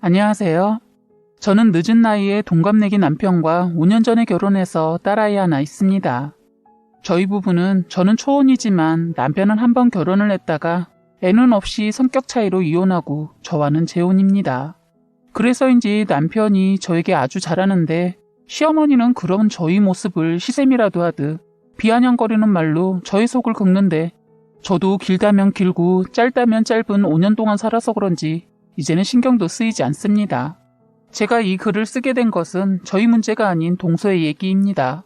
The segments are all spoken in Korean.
안녕하세요. 저는 늦은 나이에 동갑내기 남편과 5년 전에 결혼해서 딸아이 하나 있습니다. 저희 부부는 저는 초혼이지만 남편은 한 번 결혼을 했다가 애는 없이 성격 차이로 이혼하고 저와는 재혼입니다. 그래서인지 남편이 저에게 아주 잘하는데 시어머니는 그런 저희 모습을 시샘이라도 하듯 비아냥거리는 말로 저의 속을 긁는데 저도 길다면 길고 짧다면 짧은 5년 동안 살아서 그런지 이제는 신경도 쓰이지 않습니다. 제가 이 글을 쓰게 된 것은 저희 문제가 아닌 동서의 얘기입니다.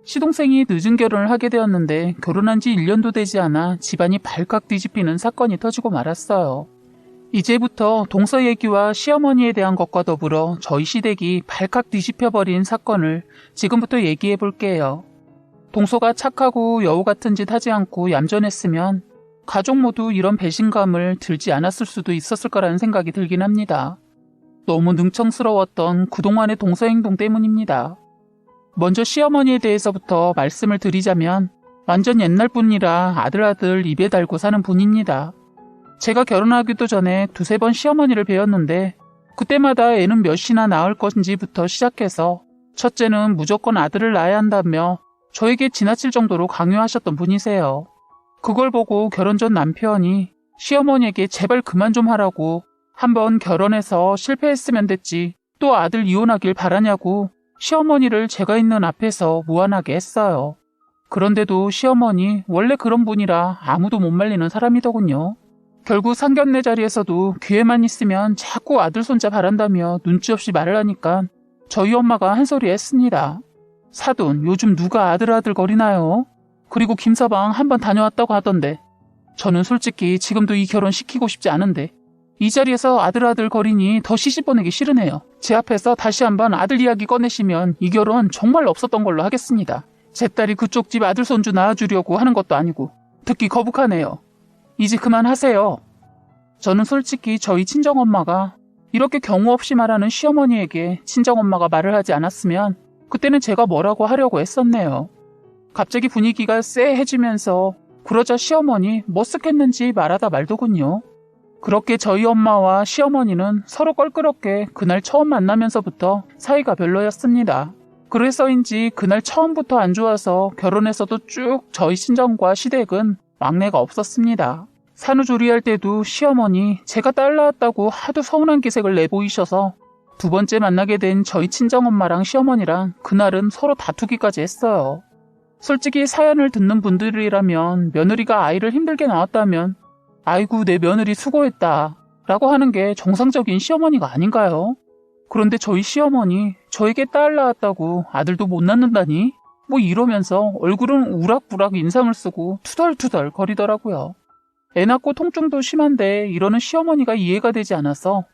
시동생이 늦은 결혼을 하게 되었는데 결혼한 지 1년도 되지 않아 집안이 발칵 뒤집히는 사건이 터지고 말았어요. 이제부터 동서 얘기와 시어머니에 대한 것과 더불어 저희 시댁이 발칵 뒤집혀버린 사건을 지금부터 얘기해 볼게요. 동서가 착하고 여우 같은 짓 하지 않고 얌전했으면 가족 모두 이런 배신감을 들지 않았을 수도 있었을 거라는 생각이 들긴 합니다. 너무 능청스러웠던 그동안의 동서 행동 때문입니다. 먼저 시어머니에 대해서부터 말씀을 드리자면 완전 옛날 분이라 아들 입에 달고 사는 분입니다. 제가 결혼하기도 전에 두세 번 시어머니를 뵈었는데 그때마다 애는 몇이나 낳을 건지부터 시작해서 첫째는 무조건 아들을 낳아야 한다며 저에게 지나칠 정도로 강요하셨던 분이세요. 그걸 보고 결혼 전 남편이 시어머니에게 제발 그만 좀 하라고 한번 결혼해서 실패했으면 됐지 또 아들 이혼하길 바라냐고 시어머니를 제가 있는 앞에서 무안하게 했어요. 그런데도 시어머니 원래 그런 분이라 아무도 못 말리는 사람이더군요. 결국 상견례 자리에서도 기회만 있으면 자꾸 아들 손자 바란다며 눈치 없이 말을 하니까 저희 엄마가 한 소리 했습니다. 사돈 요즘 누가 아들 거리나요? 그리고 김서방 한번 다녀왔다고 하던데 저는 솔직히 지금도 이 결혼 시키고 싶지 않은데 이 자리에서 아들 거리니 더 시집 보내기 싫으네요. 제 앞에서 다시 한번 아들 이야기 꺼내시면 이 결혼 정말 없었던 걸로 하겠습니다. 제 딸이 그쪽 집 아들 손주 낳아주려고 하는 것도 아니고 듣기 거북하네요. 이제 그만하세요. 저는 솔직히 저희 친정엄마가 이렇게 경우 없이 말하는 시어머니에게 친정엄마가 말을 하지 않았으면 그때는 제가 뭐라고 하려고 했었네요. 갑자기 분위기가 쎄해지면서 그러자 시어머니 머쓱했는지 말하다 말더군요. 그렇게 저희 엄마와 시어머니는 서로 껄끄럽게 그날 처음 만나면서부터 사이가 별로였습니다. 그래서인지 그날 처음부터 안 좋아서 결혼해서도 쭉 저희 친정과 시댁은 왕래가 없었습니다. 산후조리할 때도 시어머니 제가 딸 낳았다고 하도 서운한 기색을 내보이셔서 두 번째 만나게 된 저희 친정엄마랑 시어머니랑 그날은 서로 다투기까지 했어요. 솔직히 사연을 듣는 분들이라면 며느리가 아이를 힘들게 낳았다면 아이고 내 며느리 수고했다 라고 하는 게 정상적인 시어머니가 아닌가요? 그런데 저희 시어머니 저에게 딸 낳았다고 아들도 못 낳는다니? 뭐 이러면서 얼굴은 우락부락 인상을 쓰고 투덜투덜 거리더라고요. 애 낳고 통증도 심한데 이러는 시어머니가 이해가 되지 않아서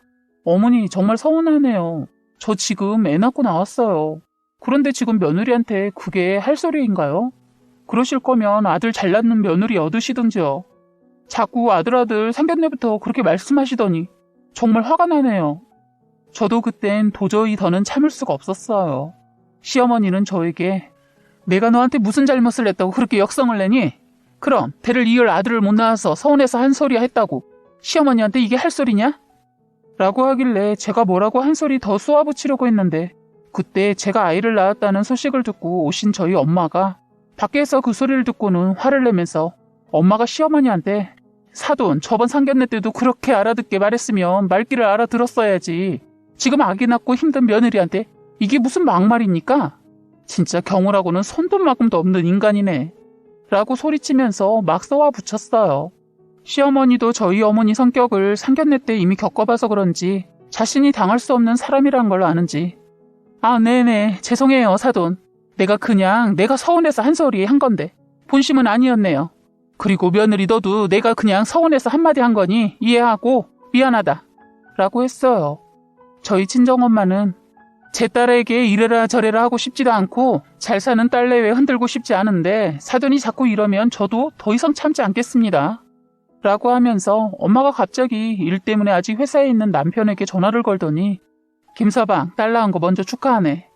어머니 정말 서운하네요. 저 지금 애 낳고 나왔어요. 그런데 지금 며느리한테 그게 할 소리인가요? 그러실 거면 아들 잘 낳는 며느리 얻으시든지요. 자꾸 아들 상견례부터 그렇게 말씀하시더니 정말 화가 나네요. 저도 그땐 도저히 더는 참을 수가 없었어요. 시어머니는 저에게 내가 너한테 무슨 잘못을 했다고 그렇게 역성을 내니? 그럼 대를 이을 아들을 못 낳아서 서운해서 한 소리야 했다고 시어머니한테 이게 할 소리냐? 라고 하길래 제가 뭐라고 한 소리 더 쏘아붙이려고 했는데 그때 제가 아이를 낳았다는 소식을 듣고 오신 저희 엄마가 밖에서 그 소리를 듣고는 화를 내면서 엄마가 시어머니한테 사돈 저번 상견례 때도 그렇게 알아듣게 말했으면 말귀를 알아들었어야지. 지금 아기 낳고 힘든 며느리한테 이게 무슨 막말입니까? 진짜 경우라고는 손톱만큼도 없는 인간이네. 라고 소리치면서 막 쏘아붙였어요. 시어머니도 저희 어머니 성격을 상견례 때 이미 겪어봐서 그런지 자신이 당할 수 없는 사람이란 걸 아는지 아 네네 죄송해요 사돈. 내가 서운해서 한 소리 한 건데 본심은 아니었네요. 그리고 며느리 너도 내가 그냥 서운해서 한마디 한 거니 이해하고 미안하다 라고 했어요. 저희 친정엄마는 제 딸에게 이래라 저래라 하고 싶지도 않고 잘 사는 딸 내외 흔들고 싶지 않은데 사돈이 자꾸 이러면 저도 더 이상 참지 않겠습니다 라고 하면서 엄마가 갑자기 일 때문에 아직 회사에 있는 남편에게 전화를 걸더니 김서방 딸 낳은 거 먼저 축하하네.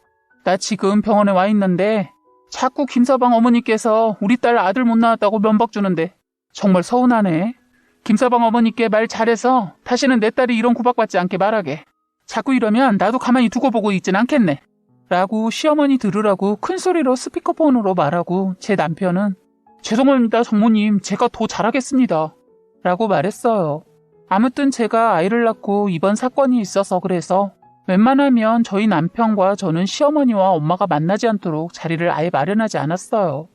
나 지금 병원에 와 있는데 자꾸 김서방 어머니께서 우리 딸 아들 못 낳았다고 면박 주는데 정말 서운하네. 김서방 어머니께 말 잘해서 다시는 내 딸이 이런 구박받지 않게 말하게. 자꾸 이러면 나도 가만히 두고 보고 있진 않겠네. 라고 시어머니 들으라고 큰 소리로 스피커폰으로 말하고 제 남편은 죄송합니다 장모님 제가 더 잘하겠습니다. 라고 말했어요. 아무튼 제가 아이를 낳고 이번 사건이 있어서 그래서 웬만하면 저희 남편과 저는 시어머니와 엄마가 만나지 않도록 자리를 아예 마련하지 않았어요.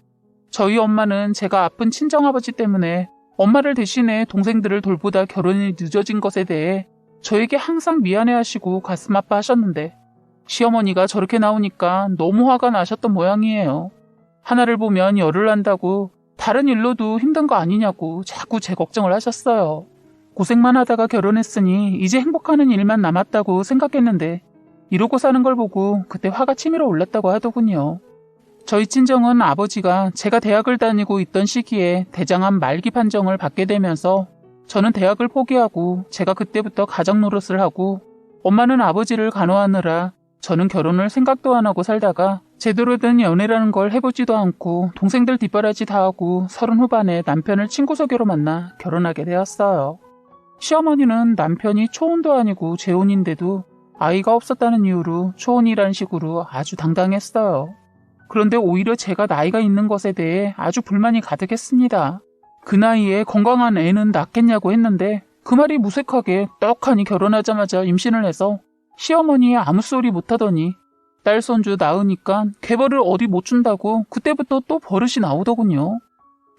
저희 엄마는 제가 아픈 친정아버지 때문에 엄마를 대신해 동생들을 돌보다 결혼이 늦어진 것에 대해 저에게 항상 미안해하시고 가슴 아파하셨는데 시어머니가 저렇게 나오니까 너무 화가 나셨던 모양이에요. 하나를 보면 열을 난다고 다른 일로도 힘든 거 아니냐고 자꾸 제 걱정을 하셨어요. 고생만 하다가 결혼했으니 이제 행복하는 일만 남았다고 생각했는데 이러고 사는 걸 보고 그때 화가 치밀어 올랐다고 하더군요. 저희 친정은 아버지가 제가 대학을 다니고 있던 시기에 대장암 말기 판정을 받게 되면서 저는 대학을 포기하고 제가 그때부터 가정 노릇을 하고 엄마는 아버지를 간호하느라 저는 결혼을 생각도 안 하고 살다가 제대로 된 연애라는 걸 해보지도 않고 동생들 뒷바라지 다 하고 30 후반에 남편을 친구 소개로 만나 결혼하게 되었어요. 시어머니는 남편이 초혼도 아니고 재혼인데도 아이가 없었다는 이유로 초혼이라는 식으로 아주 당당했어요. 그런데 오히려 제가 나이가 있는 것에 대해 아주 불만이 가득했습니다. 그 나이에 건강한 애는 낳겠냐고 했는데 그 말이 무색하게 떡하니 결혼하자마자 임신을 해서 시어머니의 아무 소리 못하더니 딸 손주 낳으니까 개벌을 어디 못 준다고 그때부터 또 버릇이 나오더군요.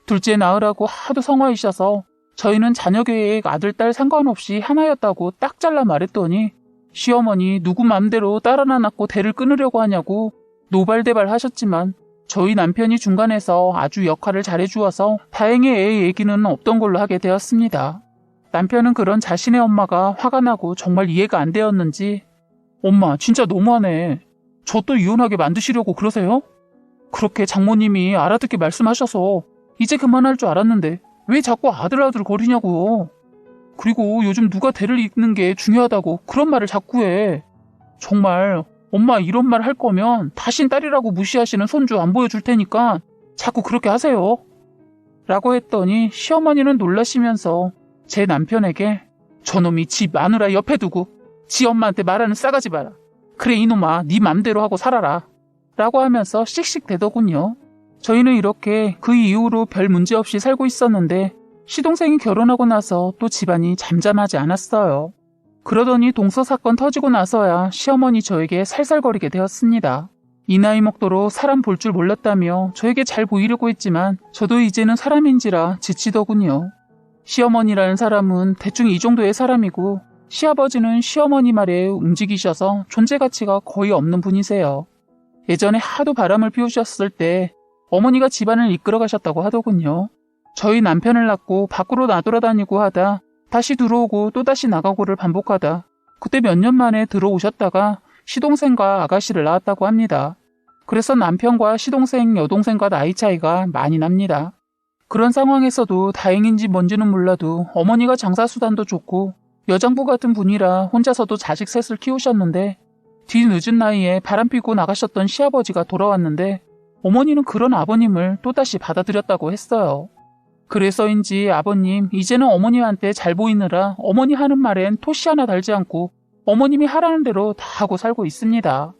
둘째 낳으라고 하도 성화이셔서 저희는 자녀 계획 아들 딸 상관없이 하나였다고 딱 잘라 말했더니 시어머니 누구 맘대로 딸 하나 낳고 대를 끊으려고 하냐고 노발대발 하셨지만 저희 남편이 중간에서 아주 역할을 잘해주어서 다행히 애 얘기는 없던 걸로 하게 되었습니다. 남편은 그런 자신의 엄마가 화가 나고 정말 이해가 안 되었는지 엄마 진짜 너무하네. 저 또 이혼하게 만드시려고 그러세요? 그렇게 장모님이 알아듣게 말씀하셔서 이제 그만할 줄 알았는데 왜 자꾸 아들아들 거리냐고. 그리고 요즘 누가 대를 잇는 게 중요하다고 그런 말을 자꾸 해. 정말 엄마 이런 말 할 거면 다신 딸이라고 무시하시는 손주 안 보여줄 테니까 자꾸 그렇게 하세요. 라고 했더니 시어머니는 놀라시면서 제 남편에게 저놈이 지 마누라 옆에 두고 지 엄마한테 말하는 싸가지 봐라. 그래 이놈아 네 맘대로 하고 살아라. 라고 하면서 씩씩대더군요. 저희는 이렇게 그 이후로 별 문제 없이 살고 있었는데 시동생이 결혼하고 나서 또 집안이 잠잠하지 않았어요. 그러더니 동서 사건 터지고 나서야 시어머니 저에게 살살거리게 되었습니다. 이 나이 먹도록 사람 볼 줄 몰랐다며 저에게 잘 보이려고 했지만 저도 이제는 사람인지라 지치더군요. 시어머니라는 사람은 대충 이 정도의 사람이고 시아버지는 시어머니 말에 움직이셔서 존재 가치가 거의 없는 분이세요. 예전에 하도 바람을 피우셨을 때 어머니가 집안을 이끌어 가셨다고 하더군요. 저희 남편을 낳고 밖으로 나돌아다니고 하다 다시 들어오고 또다시 나가고를 반복하다 그때 몇 년 만에 들어오셨다가 시동생과 아가씨를 낳았다고 합니다. 그래서 남편과 시동생, 여동생과 나이 차이가 많이 납니다. 그런 상황에서도 다행인지 뭔지는 몰라도 어머니가 장사수단도 좋고 여장부 같은 분이라 혼자서도 자식 셋을 키우셨는데 뒤늦은 나이에 바람피고 나가셨던 시아버지가 돌아왔는데 어머니는 그런 아버님을 또다시 받아들였다고 했어요. 그래서인지 아버님 이제는 어머니한테 잘 보이느라 어머니 하는 말엔 토시 하나 달지 않고 어머님이 하라는 대로 다 하고 살고 있습니다.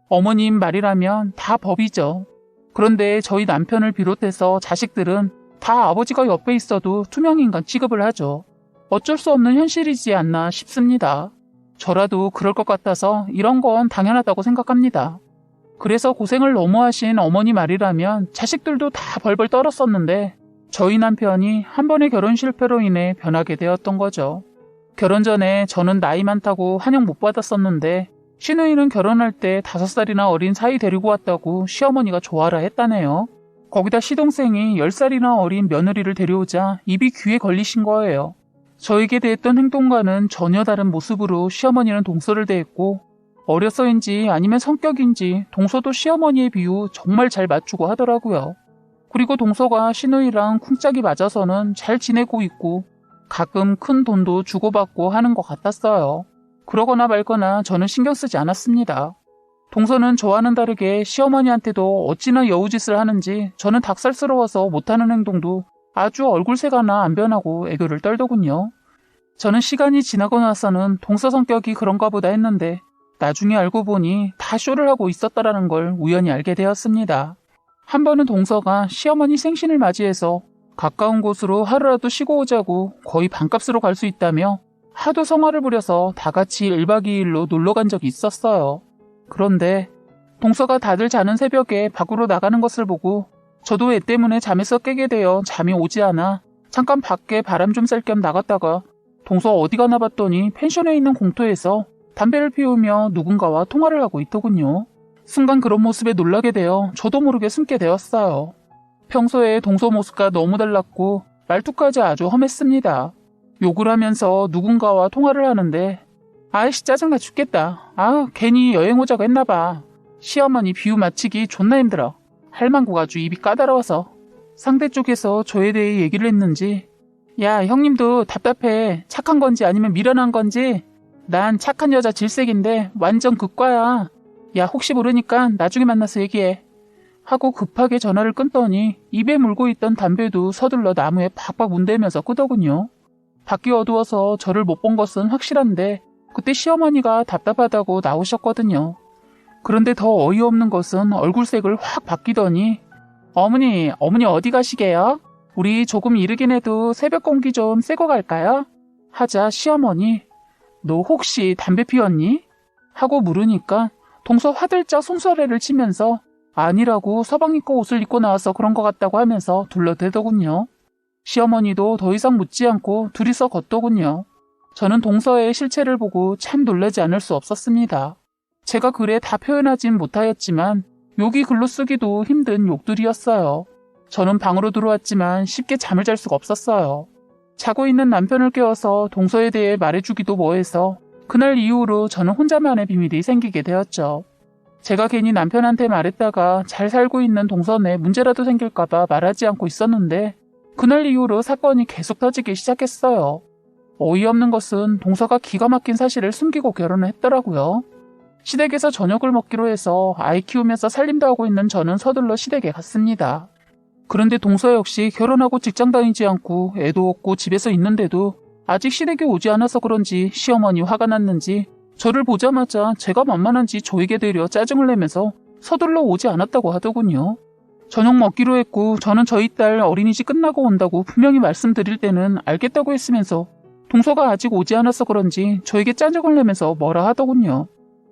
어머님 말이라면 다 법이죠. 그런데 저희 남편을 비롯해서 자식들은 다 아버지가 옆에 있어도 투명인간 취급을 하죠. 어쩔 수 없는 현실이지 않나 싶습니다. 저라도 그럴 것 같아서 이런 건 당연하다고 생각합니다. 그래서 고생을 너무 하신 어머니 말이라면 자식들도 다 벌벌 떨었었는데 저희 남편이 한 번의 결혼 실패로 인해 변하게 되었던 거죠. 결혼 전에 저는 나이 많다고 환영 못 받았었는데 시누이는 결혼할 때 5살이나 어린 사이 데리고 왔다고 시어머니가 좋아라 했다네요. 거기다 시동생이 10살이나 어린 며느리를 데려오자 입이 귀에 걸리신 거예요. 저에게 대했던 행동과는 전혀 다른 모습으로 시어머니는 동서를 대했고 어려서인지 아니면 성격인지 동서도 시어머니의 비유 정말 잘 맞추고 하더라고요. 그리고 동서가 시누이랑 쿵짝이 맞아서는 잘 지내고 있고 가끔 큰 돈도 주고받고 하는 것 같았어요. 그러거나 말거나 저는 신경 쓰지 않았습니다. 동서는 저와는 다르게 시어머니한테도 어찌나 여우짓을 하는지 저는 닭살스러워서 못하는 행동도 아주 얼굴색 하나 안 변하고 애교를 떨더군요. 저는 시간이 지나고 나서는 동서 성격이 그런가 보다 했는데 나중에 알고 보니 다 쇼를 하고 있었다라는 걸 우연히 알게 되었습니다. 한 번은 동서가 시어머니 생신을 맞이해서 가까운 곳으로 하루라도 쉬고 오자고 거의 반값으로 갈 수 있다며 하도 성화를 부려서 다 같이 1박 2일로 놀러 간 적이 있었어요. 그런데 동서가 다들 자는 새벽에 밖으로 나가는 것을 보고 저도 애 때문에 잠에서 깨게 되어 잠이 오지 않아 잠깐 밖에 바람 좀 쐴 겸 나갔다가 동서 어디 가나 봤더니 펜션에 있는 공터에서 담배를 피우며 누군가와 통화를 하고 있더군요. 순간 그런 모습에 놀라게 되어 저도 모르게 숨게 되었어요. 평소에 동서 모습과 너무 달랐고 말투까지 아주 험했습니다. 욕을 하면서 누군가와 통화를 하는데 아이씨 짜증나 죽겠다. 괜히 여행 오자고 했나봐. 시어머니 비유 맞히기 존나 힘들어. 할망구가 아주 입이 까다로워서. 상대 쪽에서 저에 대해 얘기를 했는지 야 형님도 답답해. 착한 건지 아니면 미련한 건지. 난 착한 여자 질색인데 완전 극과야. 야 혹시 모르니까 나중에 만나서 얘기해. 하고 급하게 전화를 끊더니 입에 물고 있던 담배도 서둘러 나무에 팍팍 문대면서 끄더군요. 밖이 어두워서 저를 못 본 것은 확실한데 그때 시어머니가 답답하다고 나오셨거든요. 그런데 더 어이없는 것은 얼굴색을 확 바뀌더니 어머니 어디 가시게요? 우리 조금 이르긴 해도 새벽 공기 좀 쐬고 갈까요? 하자 시어머니 너 혹시 담배 피웠니? 하고 물으니까 동서 화들짝 손소리를 치면서 아니라고 서방 입고 옷을 입고 나와서 그런 것 같다고 하면서 둘러대더군요. 시어머니도 더 이상 묻지 않고 둘이서 걷더군요. 저는 동서의 실체를 보고 참 놀라지 않을 수 없었습니다. 제가 글에 다 표현하진 못하였지만 욕이 글로 쓰기도 힘든 욕들이었어요. 저는 방으로 들어왔지만 쉽게 잠을 잘 수가 없었어요. 자고 있는 남편을 깨워서 동서에 대해 말해주기도 뭐해서 그날 이후로 저는 혼자만의 비밀이 생기게 되었죠. 제가 괜히 남편한테 말했다가 잘 살고 있는 동선에 문제라도 생길까봐 말하지 않고 있었는데 그날 이후로 사건이 계속 터지기 시작했어요. 어이없는 것은 동서가 기가 막힌 사실을 숨기고 결혼을 했더라고요. 시댁에서 저녁을 먹기로 해서 아이 키우면서 살림도 하고 있는 저는 서둘러 시댁에 갔습니다. 그런데 동서 역시 결혼하고 직장 다니지 않고 애도 없고 집에서 있는데도 아직 시댁에 오지 않아서 그런지 시어머니 화가 났는지 저를 보자마자 제가 만만한지 저에게 대려 짜증을 내면서 서둘러 오지 않았다고 하더군요. 저녁 먹기로 했고 저는 저희 딸 어린이집 끝나고 온다고 분명히 말씀드릴 때는 알겠다고 했으면서 동서가 아직 오지 않아서 그런지 저에게 짜증을 내면서 뭐라 하더군요.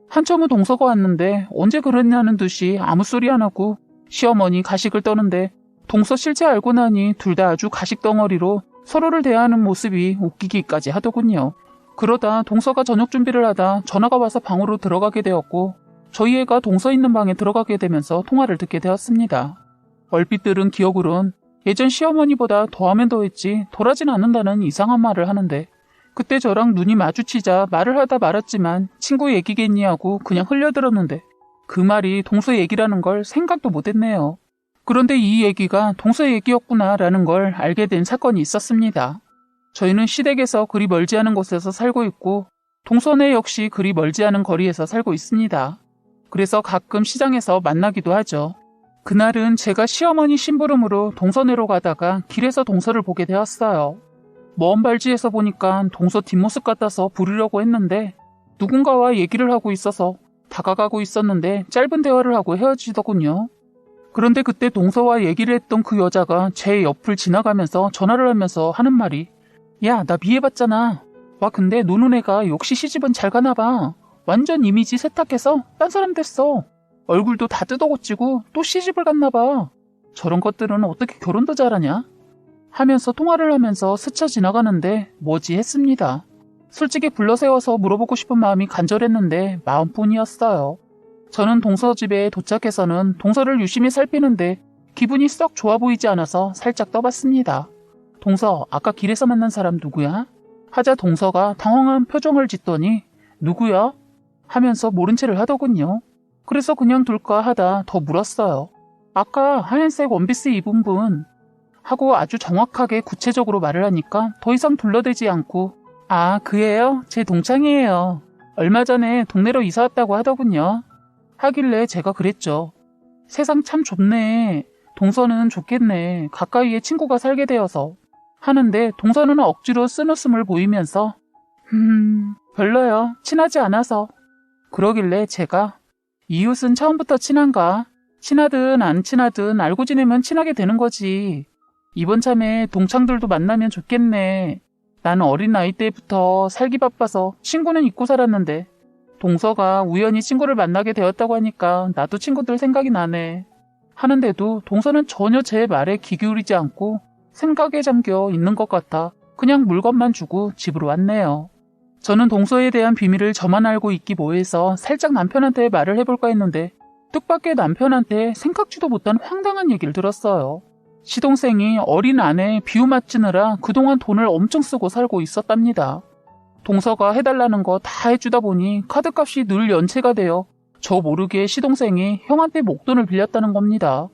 한참 후 동서가 왔는데 언제 그랬냐는 듯이 아무 소리 안 하고 시어머니 가식을 떠는데 동서 실체 알고 나니 둘 다 아주 가식 덩어리로 서로를 대하는 모습이 웃기기까지 하더군요. 그러다 동서가 저녁 준비를 하다 전화가 와서 방으로 들어가게 되었고 저희 애가 동서 있는 방에 들어가게 되면서 통화를 듣게 되었습니다. 얼핏 들은 기억으론 예전 시어머니보다 더하면 더했지 덜하진 않는다는 이상한 말을 하는데 그때 저랑 눈이 마주치자 말을 하다 말았지만 친구 얘기겠니 하고 그냥 흘려들었는데 그 말이 동서 얘기라는 걸 생각도 못했네요. 그런데 이 얘기가 동서 얘기였구나라는 걸 알게 된 사건이 있었습니다. 저희는 시댁에서 그리 멀지 않은 곳에서 살고 있고 동서네 역시 그리 멀지 않은 거리에서 살고 있습니다. 그래서 가끔 시장에서 만나기도 하죠. 그날은 제가 시어머니 심부름으로 동서네로 가다가 길에서 동서를 보게 되었어요. 먼 발지에서 보니까 동서 뒷모습 같아서 부르려고 했는데 누군가와 얘기를 하고 있어서 다가가고 있었는데 짧은 대화를 하고 헤어지더군요. 그런데 그때 동서와 얘기를 했던 그 여자가 제 옆을 지나가면서 전화를 하면서 하는 말이 야, 나 미해봤잖아. 와, 근데 노는 애가 역시 시집은 잘 가나봐. 완전 이미지 세탁해서 딴 사람 됐어. 얼굴도 다 뜯어고치고 또 시집을 갔나봐. 저런 것들은 어떻게 결혼도 잘하냐? 하면서 통화를 하면서 스쳐 지나가는데 뭐지 했습니다. 솔직히 불러세워서 물어보고 싶은 마음이 간절했는데 마음뿐이었어요. 저는 동서 집에 도착해서는 동서를 유심히 살피는데 기분이 썩 좋아 보이지 않아서 살짝 떠봤습니다. 동서, 아까 길에서 만난 사람 누구야? 하자 동서가 당황한 표정을 짓더니 누구야? 하면서 모른 체를 하더군요. 그래서 그냥 둘까 하다 더 물었어요. 아까 하얀색 원피스 입은 분 하고 아주 정확하게 구체적으로 말을 하니까 더 이상 둘러대지 않고 아, 그예요? 제 동창이에요. 얼마 전에 동네로 이사 왔다고 하더군요. 하길래 제가 그랬죠. 세상 참 좁네. 동서는 좋겠네. 가까이에 친구가 살게 되어서. 하는데 동서는 억지로 쓴웃음을 보이면서 별로요. 친하지 않아서. 그러길래 제가 이웃은 처음부터 친한가? 친하든 안 친하든 알고 지내면 친하게 되는 거지. 이번 참에 동창들도 만나면 좋겠네. 나는 어린 나이 때부터 살기 바빠서 친구는 잊고 살았는데 동서가 우연히 친구를 만나게 되었다고 하니까 나도 친구들 생각이 나네. 하는데도 동서는 전혀 제 말에 귀 기울이지 않고 생각에 잠겨 있는 것 같아 그냥 물건만 주고 집으로 왔네요. 저는 동서에 대한 비밀을 저만 알고 있기 뭐해서 살짝 남편한테 말을 해볼까 했는데 뜻밖의 남편한테 생각지도 못한 황당한 얘기를 들었어요. 시동생이 어린 아내 비유 맞추느라 그동안 돈을 엄청 쓰고 살고 있었답니다. 동서가 해달라는 거 다 해주다 보니 카드값이 늘 연체가 되어 저 모르게 시동생이 형한테 목돈을 빌렸다는 겁니다.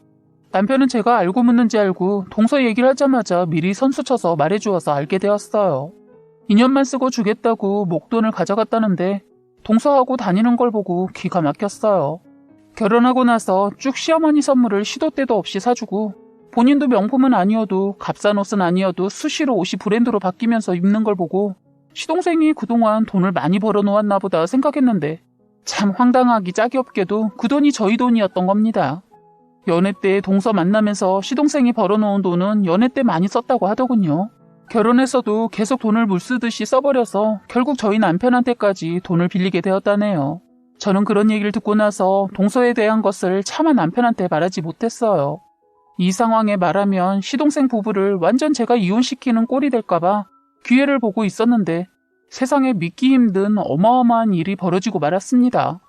남편은 제가 알고 묻는지 알고 동서 얘기를 하자마자 미리 선수쳐서 말해주어서 알게 되었어요. 2년만 쓰고 주겠다고 목돈을 가져갔다는데 동서하고 다니는 걸 보고 기가 막혔어요. 결혼하고 나서 쭉 시어머니 선물을 시도 때도 없이 사주고 본인도 명품은 아니어도 값싼 옷은 아니어도 수시로 옷이 브랜드로 바뀌면서 입는 걸 보고 시동생이 그동안 돈을 많이 벌어놓았나 보다 생각했는데 참 황당하기 짝이 없게도 그 돈이 저희 돈이었던 겁니다. 연애 때 동서 만나면서 시동생이 벌어놓은 돈은 연애 때 많이 썼다고 하더군요. 결혼해서도 계속 돈을 물쓰듯이 써버려서 결국 저희 남편한테까지 돈을 빌리게 되었다네요. 저는 그런 얘기를 듣고 나서 동서에 대한 것을 차마 남편한테 말하지 못했어요. 이 상황에 말하면 시동생 부부를 완전 제가 이혼시키는 꼴이 될까봐 기회를 보고 있었는데 세상에 믿기 힘든 어마어마한 일이 벌어지고 말았습니다.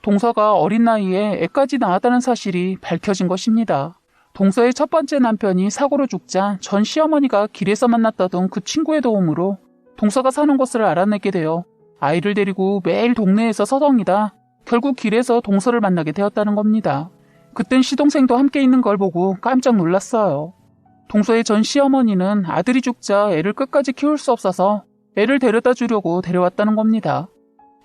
동서가 어린 나이에 애까지 낳았다는 사실이 밝혀진 것입니다. 동서의 첫 번째 남편이 사고로 죽자 전 시어머니가 길에서 만났다던 그 친구의 도움으로 동서가 사는 곳을 알아내게 되어 아이를 데리고 매일 동네에서 서성이다 결국 길에서 동서를 만나게 되었다는 겁니다. 그땐 시동생도 함께 있는 걸 보고 깜짝 놀랐어요. 동서의 전 시어머니는 아들이 죽자 애를 끝까지 키울 수 없어서 애를 데려다 주려고 데려왔다는 겁니다.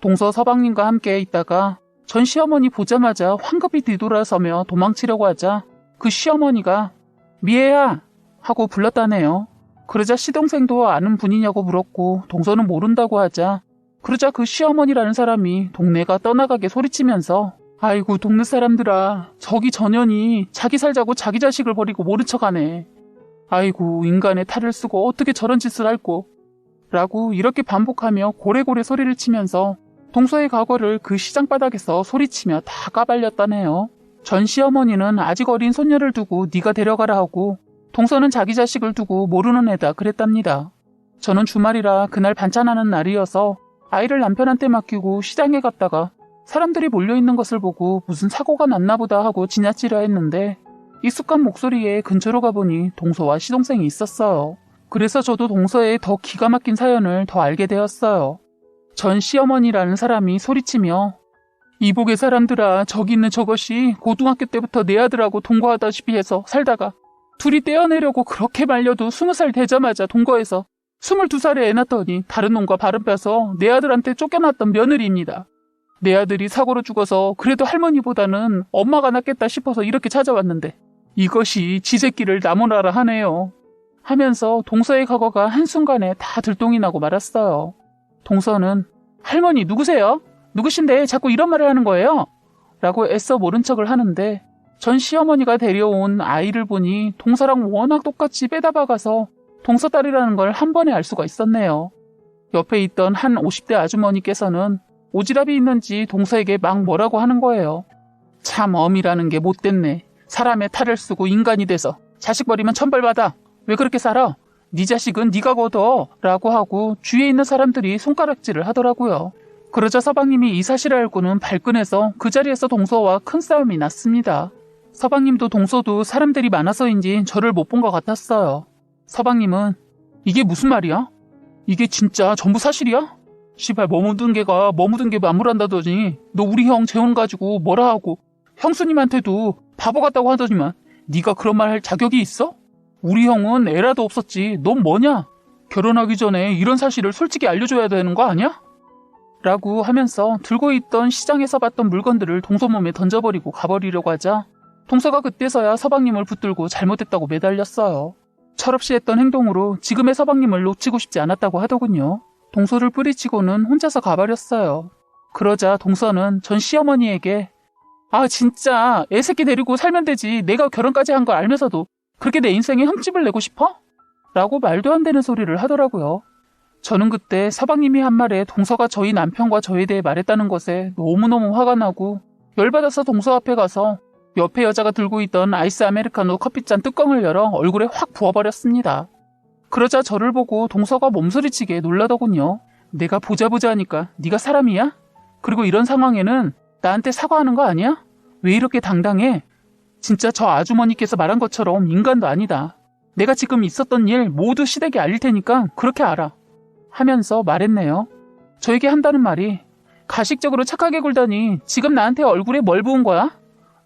동서 서방님과 함께 있다가 전 시어머니 보자마자 황급히 뒤돌아서며 도망치려고 하자 그 시어머니가 미애야 하고 불렀다네요. 그러자 시동생도 아는 분이냐고 물었고 동서는 모른다고 하자 그러자 그 시어머니라는 사람이 동네가 떠나가게 소리치면서 아이고 동네 사람들아 저기 전현이 자기 살자고 자기 자식을 버리고 모른 척하네. 아이고 인간의 탈을 쓰고 어떻게 저런 짓을 할꼬 라고 이렇게 반복하며 고래고래 소리를 치면서 동서의 과거를 그 시장바닥에서 소리치며 다 까발렸다네요. 전 시어머니는 아직 어린 손녀를 두고 네가 데려가라 하고 동서는 자기 자식을 두고 모르는 애다 그랬답니다. 저는 주말이라 그날 반찬하는 날이어서 아이를 남편한테 맡기고 시장에 갔다가 사람들이 몰려있는 것을 보고 무슨 사고가 났나 보다 하고 지나치려 했는데 익숙한 목소리에 근처로 가보니 동서와 시동생이 있었어요. 그래서 저도 동서의 더 기가 막힌 사연을 더 알게 되었어요. 전 시어머니라는 사람이 소리치며 이복의 사람들아 저기 있는 저것이 고등학교 때부터 내 아들하고 동거하다시피 해서 살다가 둘이 떼어내려고 그렇게 말려도 20살 되자마자 동거해서 22살에 애 낳더니 다른 놈과 발은 빼서 내 아들한테 쫓겨났던 며느리입니다. 내 아들이 사고로 죽어서 그래도 할머니보다는 엄마가 낫겠다 싶어서 이렇게 찾아왔는데 이것이 지 새끼를 나무라라 하네요. 하면서 동서의 과거가 한순간에 다 들통이 나고 말았어요. 동서는 할머니 누구세요? 누구신데 자꾸 이런 말을 하는 거예요? 라고 애써 모른 척을 하는데 전 시어머니가 데려온 아이를 보니 동서랑 워낙 똑같이 빼다 박아서 동서 딸이라는 걸 한 번에 알 수가 있었네요. 옆에 있던 한 50대 아주머니께서는 오지랖이 있는지 동서에게 막 뭐라고 하는 거예요. 참 어미라는 게 못됐네. 사람의 탈을 쓰고 인간이 돼서 자식 버리면 천벌 받아. 왜 그렇게 살아? 네 자식은 네가 거둬 라고 하고 주위에 있는 사람들이 손가락질을 하더라고요. 그러자 서방님이 이 사실을 알고는 발끈해서 그 자리에서 동서와 큰 싸움이 났습니다. 서방님도 동서도 사람들이 많아서인지 저를 못 본 것 같았어요. 서방님은 이게 무슨 말이야? 이게 진짜 전부 사실이야? 시발 머무든 개가 머무든 개 만물한다더니 너 우리 형 재혼 가지고 뭐라 하고 형수님한테도 바보 같다고 하더니만 네가 그런 말 할 자격이 있어? 우리 형은 애라도 없었지 넌 뭐냐? 결혼하기 전에 이런 사실을 솔직히 알려줘야 되는 거 아니야? 라고 하면서 들고 있던 시장에서 봤던 물건들을 동서 몸에 던져버리고 가버리려고 하자 동서가 그때서야 서방님을 붙들고 잘못했다고 매달렸어요. 철없이 했던 행동으로 지금의 서방님을 놓치고 싶지 않았다고 하더군요. 동서를 뿌리치고는 혼자서 가버렸어요. 그러자 동서는 전 시어머니에게 아 진짜 애새끼 데리고 살면 되지 내가 결혼까지 한 걸 알면서도 그렇게 내 인생에 흠집을 내고 싶어? 라고 말도 안 되는 소리를 하더라고요. 저는 그때 서방님이 한 말에 동서가 저희 남편과 저에 대해 말했다는 것에 너무너무 화가 나고 열받아서 동서 앞에 가서 옆에 여자가 들고 있던 아이스 아메리카노 커피잔 뚜껑을 열어 얼굴에 확 부어버렸습니다. 그러자 저를 보고 동서가 몸소리치게 놀라더군요. 내가 보자 하니까 네가 사람이야? 그리고 이런 상황에는 나한테 사과하는 거 아니야? 왜 이렇게 당당해? 진짜 저 아주머니께서 말한 것처럼 인간도 아니다. 내가 지금 있었던 일 모두 시댁에 알릴 테니까 그렇게 알아. 하면서 말했네요. 저에게 한다는 말이 가식적으로 착하게 굴다니 지금 나한테 얼굴에 뭘 부은 거야?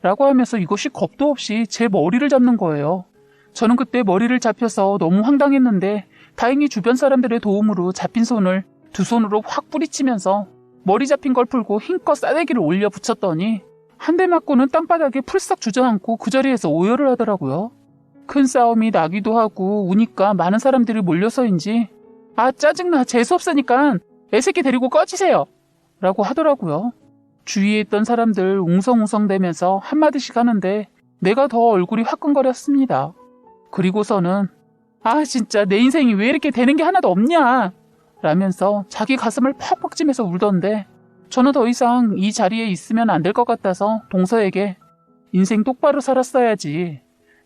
라고 하면서 이것이 겁도 없이 제 머리를 잡는 거예요. 저는 그때 머리를 잡혀서 너무 황당했는데 다행히 주변 사람들의 도움으로 잡힌 손을 두 손으로 확 뿌리치면서 머리 잡힌 걸 풀고 힘껏 싸대기를 올려 붙였더니 한 대 맞고는 땅바닥에 풀썩 주저앉고 그 자리에서 오열을 하더라고요. 큰 싸움이 나기도 하고 우니까 많은 사람들이 몰려서인지 아 짜증나 재수없으니까 애새끼 데리고 꺼지세요 라고 하더라고요. 주위에 있던 사람들 웅성웅성대면서 한마디씩 하는데 내가 더 얼굴이 화끈거렸습니다. 그리고서는 아 진짜 내 인생이 왜 이렇게 되는 게 하나도 없냐 라면서 자기 가슴을 퍽퍽 찌면서 울던데 저는 더 이상 이 자리에 있으면 안 될 것 같아서 동서에게 인생 똑바로 살았어야지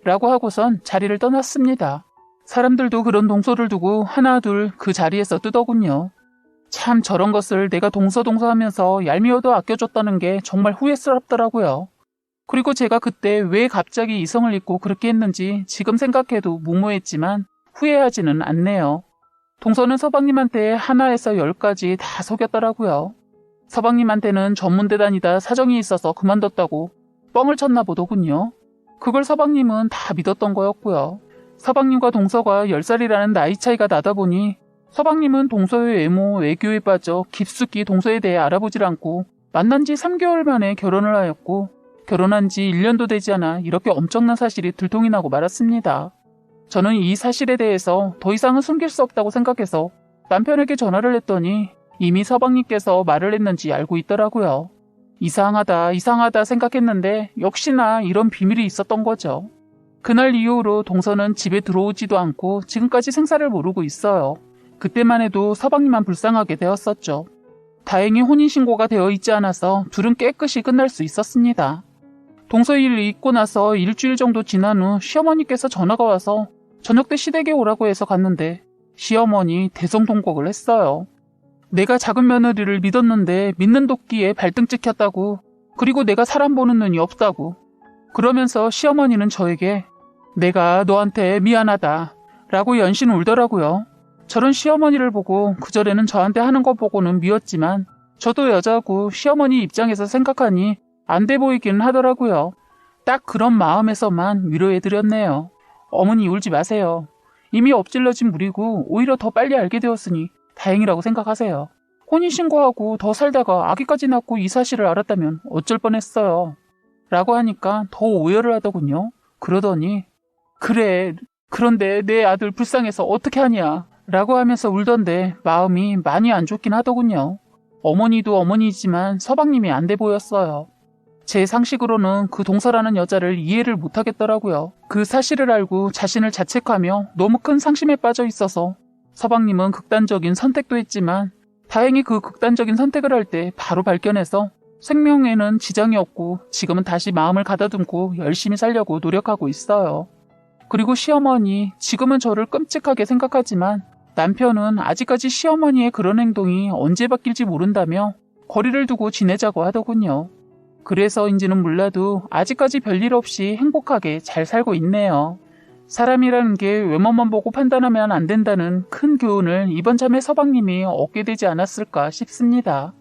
라고 하고선 자리를 떠났습니다. 사람들도 그런 동서를 두고 하나 둘 그 자리에서 뜨더군요. 참 저런 것을 내가 동서 하면서 얄미워도 아껴줬다는 게 정말 후회스럽더라고요. 그리고 제가 그때 왜 갑자기 이성을 잊고 그렇게 했는지 지금 생각해도 무모했지만 후회하지는 않네요. 동서는 서방님한테 하나에서 10까지 다 속였더라고요. 서방님한테는 전문대 다니다 사정이 있어서 그만뒀다고 뻥을 쳤나 보더군요. 그걸 서방님은 다 믿었던 거였고요. 서방님과 동서가 10살이라는 나이 차이가 나다 보니 서방님은 동서의 외모, 외교에 빠져 깊숙이 동서에 대해 알아보질 않고 만난 지 3개월 만에 결혼을 하였고 결혼한 지 1년도 되지 않아 이렇게 엄청난 사실이 들통이 나고 말았습니다. 저는 이 사실에 대해서 더 이상은 숨길 수 없다고 생각해서 남편에게 전화를 했더니 이미 서방님께서 말을 했는지 알고 있더라고요. 이상하다 생각했는데 역시나 이런 비밀이 있었던 거죠. 그날 이후로 동서는 집에 들어오지도 않고 지금까지 생사를 모르고 있어요. 그때만 해도 서방님만 불쌍하게 되었었죠. 다행히 혼인신고가 되어 있지 않아서 둘은 깨끗이 끝날 수 있었습니다. 동서 일을 잊고 나서 일주일 정도 지난 후 시어머니께서 전화가 와서 저녁 때 시댁에 오라고 해서 갔는데 시어머니 대성통곡을 했어요. 내가 작은 며느리를 믿었는데 믿는 도끼에 발등 찍혔다고 그리고 내가 사람 보는 눈이 없다고 그러면서 시어머니는 저에게 내가 너한테 미안하다 라고 연신 울더라고요. 저런 시어머니를 보고 그전에는 저한테 하는 거 보고는 미웠지만 저도 여자고 시어머니 입장에서 생각하니 안 돼 보이기는 하더라고요. 딱 그런 마음에서만 위로해드렸네요. 어머니 울지 마세요. 이미 엎질러진 물이고 오히려 더 빨리 알게 되었으니 다행이라고 생각하세요. 혼인신고하고 더 살다가 아기까지 낳고 이 사실을 알았다면 어쩔 뻔했어요. 라고 하니까 더 오열을 하더군요. 그러더니 그래 그런데 내 아들 불쌍해서 어떻게 하냐 라고 하면서 울던데 마음이 많이 안 좋긴 하더군요. 어머니도 어머니지만 서방님이 안 돼 보였어요. 제 상식으로는 그 동서라는 여자를 이해를 못하겠더라고요. 그 사실을 알고 자신을 자책하며 너무 큰 상심에 빠져 있어서 서방님은 극단적인 선택도 했지만 다행히 그 극단적인 선택을 할 때 바로 발견해서 생명에는 지장이 없고 지금은 다시 마음을 가다듬고 열심히 살려고 노력하고 있어요. 그리고 시어머니, 지금은 저를 끔찍하게 생각하지만 남편은 아직까지 시어머니의 그런 행동이 언제 바뀔지 모른다며 거리를 두고 지내자고 하더군요. 그래서인지는 몰라도 아직까지 별일 없이 행복하게 잘 살고 있네요. 사람이라는 게 외모만 보고 판단하면 안 된다는 큰 교훈을 이번 참에 서방님이 얻게 되지 않았을까 싶습니다.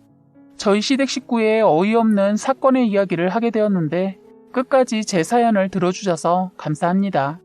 저희 시댁 식구의 어이없는 사건의 이야기를 하게 되었는데 끝까지 제 사연을 들어주셔서 감사합니다.